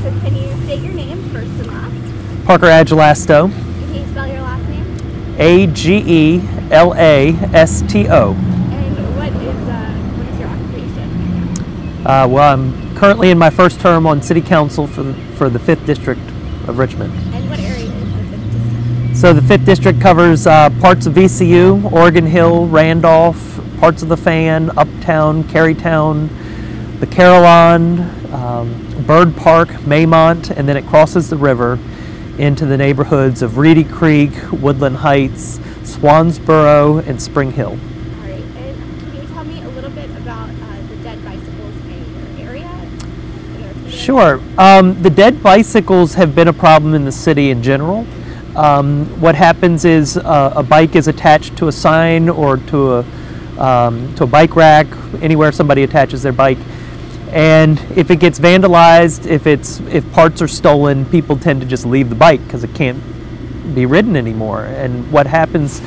So can you state your name first and last? Parker Agelasto. And can you spell your last name? Agelasto. And what is your occupation? Well, I'm currently in my first term on City Council for the 5th District of Richmond. And what area is the 5th District? So the 5th District covers parts of VCU, Oregon Hill, Randolph, parts of the Fan, Uptown, Carytown, the Carillon, Bird Park, Maymont, and then it crosses the river into the neighborhoods of Reedy Creek, Woodland Heights, Swansboro, and Spring Hill. All right. And can you tell me a little bit about the dead bicycles in your area? Sure. The dead bicycles have been a problem in the city in general. What happens is a bike is attached to a sign or to a bike rack, anywhere somebody attaches their bike. And if it gets vandalized, if parts are stolen, people tend to just leave the bike because it can't be ridden anymore. And what happens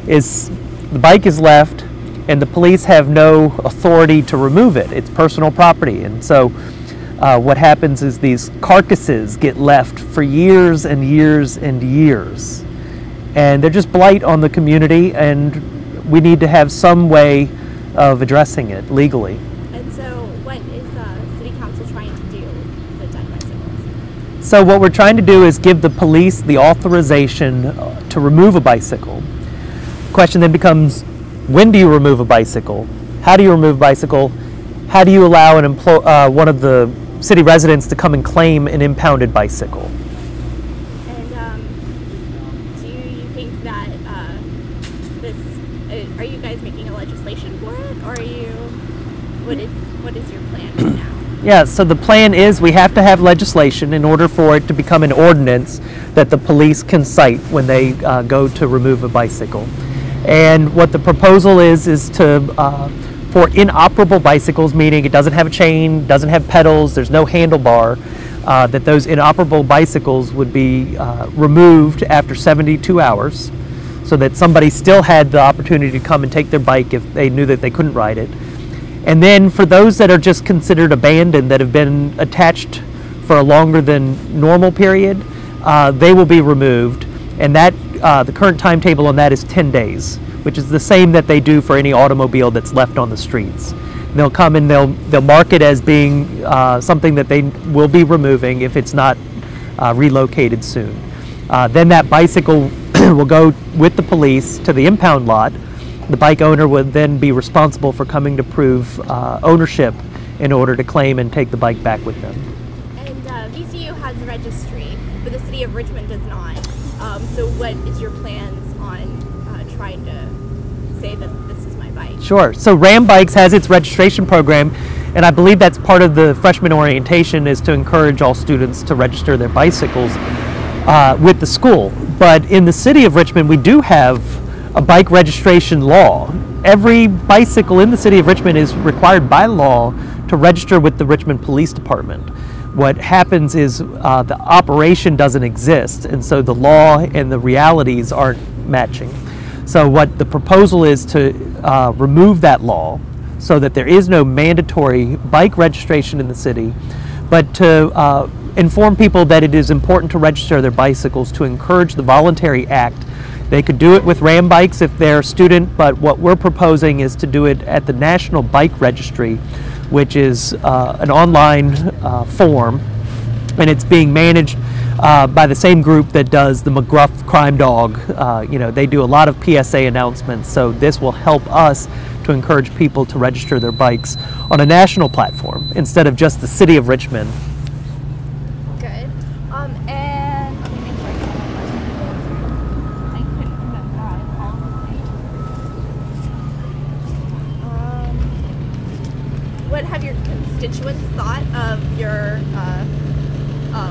is the bike is left and the police have no authority to remove it. It's personal property. And so what happens is these carcasses get left for years and years and years. And they're just blight on the community, and we need to have some way of addressing it legally. And so what is City Council trying to do with the dead bicycles? So what we're trying to do is give the police the authorization to remove a bicycle. The question then becomes, when do you remove a bicycle? How do you remove a bicycle? How do you allow one of the city residents to come and claim an impounded bicycle? And do you think that are you guys making a legislation for it, or are you, what is your plan right now? Yeah, so the plan is we have to have legislation in order for it to become an ordinance that the police can cite when they go to remove a bicycle. And what the proposal is to for inoperable bicycles, meaning it doesn't have a chain, doesn't have pedals, there's no handlebar, that those inoperable bicycles would be removed after 72 hours so that somebody still had the opportunity to come and take their bike if they knew that they couldn't ride it. And then for those that are just considered abandoned, that have been attached for a longer than normal period, they will be removed. And that the current timetable on that is 10 days. Which is the same that they do for any automobile that's left on the streets. And they'll come and they'll mark it as being something that they will be removing if it's not relocated soon. Then that bicycle will go with the police to the impound lot. The bike owner would then be responsible for coming to prove ownership in order to claim and take the bike back with them. And VCU has a registry, but the city of Richmond does not. So what is your plans on trying to say that this is my bike? Sure. So Ram Bikes has its registration program, and I believe that's part of the freshman orientation, is to encourage all students to register their bicycles with the school. But in the city of Richmond, we do have a bike registration law. Every bicycle in the city of Richmond is required by law to register with the Richmond Police Department. What happens is the operation doesn't exist, and so the law and the realities aren't matching. So what the proposal is to remove that law so that there is no mandatory bike registration in the city, but to inform people that it is important to register their bicycles, to encourage the voluntary act. They could do it with Ram Bikes if they're a student, but what we're proposing is to do it at the National Bike Registry, which is an online form, and it's being managed by the same group that does the McGruff Crime Dog. You know, they do a lot of PSA announcements, so this will help us to encourage people to register their bikes on a national platform instead of just the city of Richmond. Good. And let me make sure I get my questions answered. I couldn't memorize all of them. What have your constituents thought of your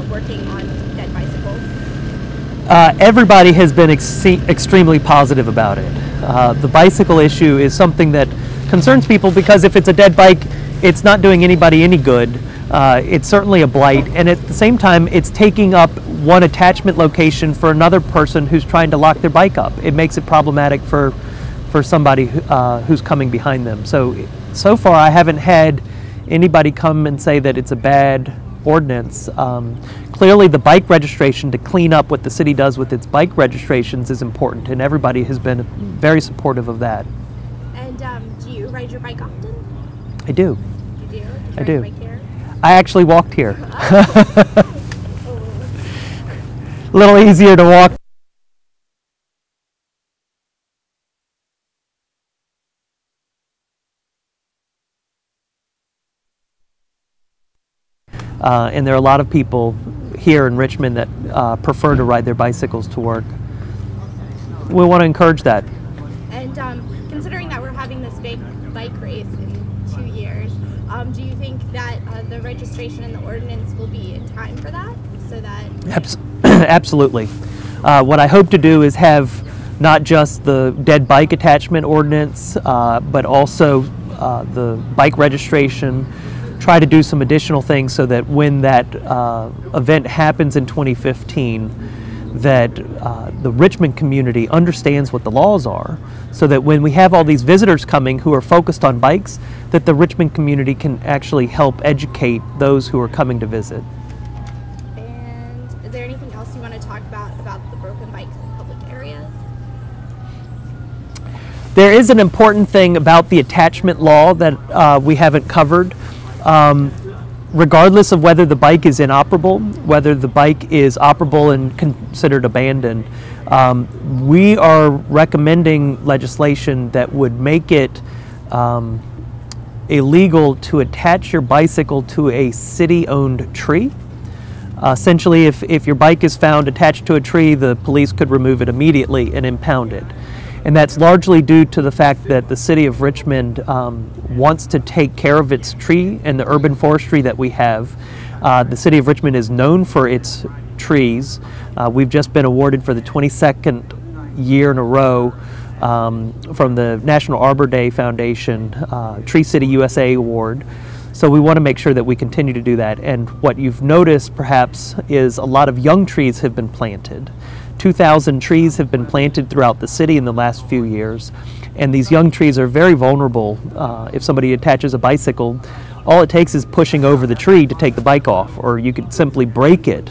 working on dead bicycles? Everybody has been extremely positive about it. The bicycle issue is something that concerns people because if it's a dead bike, it's not doing anybody any good. It's certainly a blight, and at the same time, it's taking up one attachment location for another person who's trying to lock their bike up. It makes it problematic for somebody who's coming behind them. So far I haven't had anybody come and say that it's a bad ordinance. Clearly the bike registration, to clean up what the city does with its bike registrations, is important, and everybody has been very supportive of that. And do you ride your bike often? I do. You do? I do. Bike here? I actually walked here. A little easier to walk. And there are a lot of people here in Richmond that prefer to ride their bicycles to work. We want to encourage that. And considering that we're having this big bike race in 2 years, do you think that the registration and the ordinance will be in time for that? So that Absolutely. What I hope to do is have not just the dead bike attachment ordinance, but also the bike registration, try to do some additional things so that when that event happens in 2015, that the Richmond community understands what the laws are, so that when we have all these visitors coming who are focused on bikes, that the Richmond community can actually help educate those who are coming to visit. And is there anything else you want to talk about the broken bikes in public areas? There is an important thing about the attachment law that we haven't covered. Regardless of whether the bike is inoperable, whether the bike is operable and considered abandoned, we are recommending legislation that would make it illegal to attach your bicycle to a city-owned tree. Essentially, if your bike is found attached to a tree, the police could remove it immediately and impound it. And that's largely due to the fact that the city of Richmond wants to take care of its tree and the urban forestry that we have. The city of Richmond is known for its trees. We've just been awarded for the 22nd year in a row from the National Arbor Day Foundation Tree City USA Award. So we want to make sure that we continue to do that. And what you've noticed perhaps is a lot of young trees have been planted. 2,000 trees have been planted throughout the city in the last few years, and these young trees are very vulnerable. If somebody attaches a bicycle, all it takes is pushing over the tree to take the bike off, or you could simply break it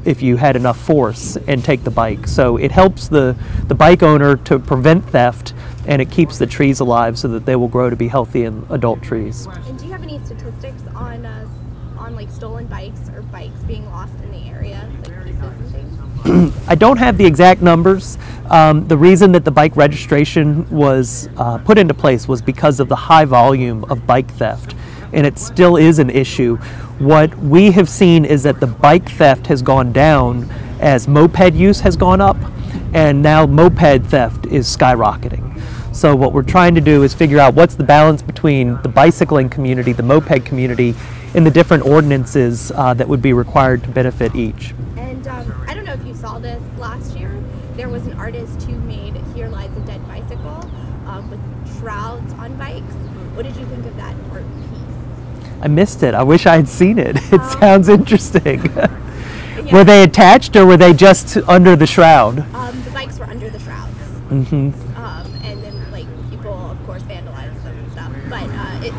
if you had enough force and take the bike. So it helps the bike owner to prevent theft, and it keeps the trees alive so that they will grow to be healthy and adult trees. And do you have any statistics on like stolen bikes or bikes being lost in the area, like pieces and things? I don't have the exact numbers. The reason that the bike registration was put into place was because of the high volume of bike theft, and it still is an issue. What we have seen is that the bike theft has gone down as moped use has gone up, and now moped theft is skyrocketing. So what we're trying to do is figure out what's the balance between the bicycling community, the moped community, and the different ordinances that would be required to benefit each. And I don't know if you saw this last year. There was an artist who made Here Lies a Dead Bicycle with shrouds on bikes. What did you think of that art piece? I missed it. I wish I had seen it. It sounds interesting. Yeah. Were they attached or were they just under the shroud? The bikes were under the shrouds. Mm-hmm. And then like people, of course, vandalized them and stuff. But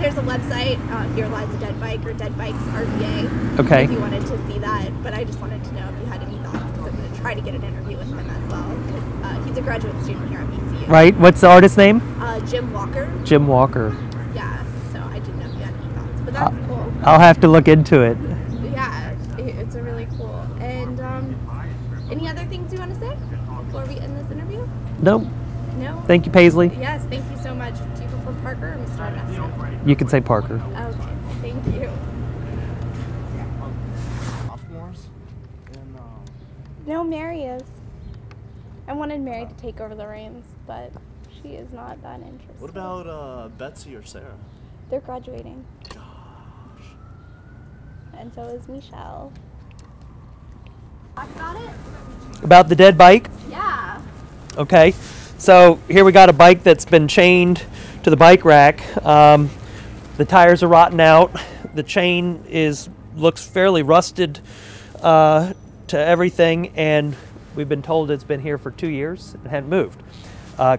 there's a website, Here Lies a Dead Bike or Dead Bikes RVA. Okay. If you wanted to see that. But I just wanted to know if you had any thoughts, because I'm going to try to get an interview with him as well. Because he's a graduate student here at BCU. Right. What's the artist's name? Jim Walker. Jim Walker. Yeah. So I didn't know if you had any thoughts. But that's cool. I'll have to look into it. Yeah, it's a really cool. And any other things you want to say before we end this interview? No. No? Thank you, Paisley. Yes, thank you so much. Do you prefer Parker or Mr. Ernesto? You can say Parker. Okay, thank you. Sophomores and No, Mary is. I wanted Mary to take over the reins, but she is not that interested. what about Betsy or Sarah? They're graduating, Gosh. and so is Michelle. Talk about it? About the dead bike? Yeah. Okay. So here we got a bike that's been chained to the bike rack. The tires are rotting out. The chain looks fairly rusted to everything, and we've been told it's been here for 2 years and hadn't moved.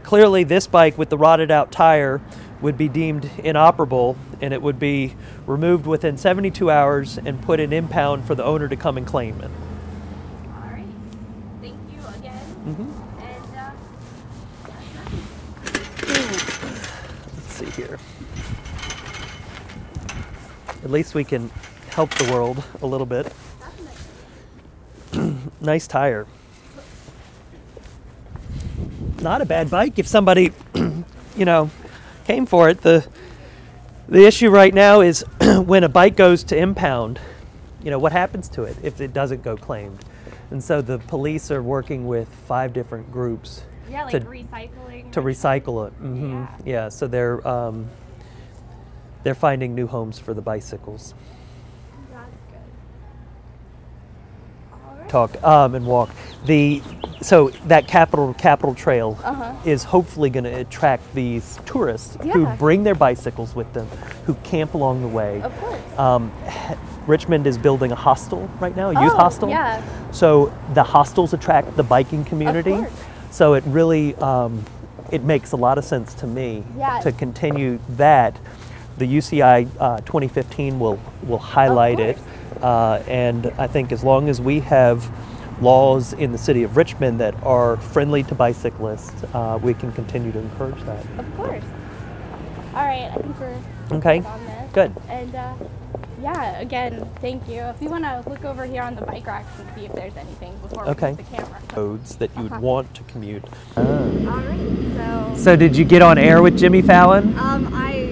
Clearly this bike with the rotted out tire would be deemed inoperable, and it would be removed within 72 hours and put in impound for the owner to come and claim it. All right. Thank you again. Mm-hmm. And Let's see here. At least we can help the world a little bit. Nice tire. Not a bad bike if somebody, came for it. The issue right now is when a bike goes to impound, what happens to it if it doesn't go claimed? And so the police are working with 5 different groups yeah, like to recycling. to recycle it. Hmm. Yeah, so they're finding new homes for the bicycles. That's good. All right. Talk and walk. So that Capitol Trail is hopefully going to attract these tourists who Yeah. bring their bicycles with them, who camp along the way. Of course. Richmond is building a hostel right now, a youth hostel. Yeah. So the hostels attract the biking community. course. So it really it makes a lot of sense to me Yeah. to continue that. The UCI 2015 will highlight it, and I think as long as we have laws in the city of Richmond that are friendly to bicyclists, we can continue to encourage that. Of course. All right. I think we're Okay. good on this. Good. And yeah, again, thank you. If you want to look over here on the bike racks and see if there's anything before we Okay. move the camera. Roads that you would want to commute. All right. So did you get on air with Jimmy Fallon? I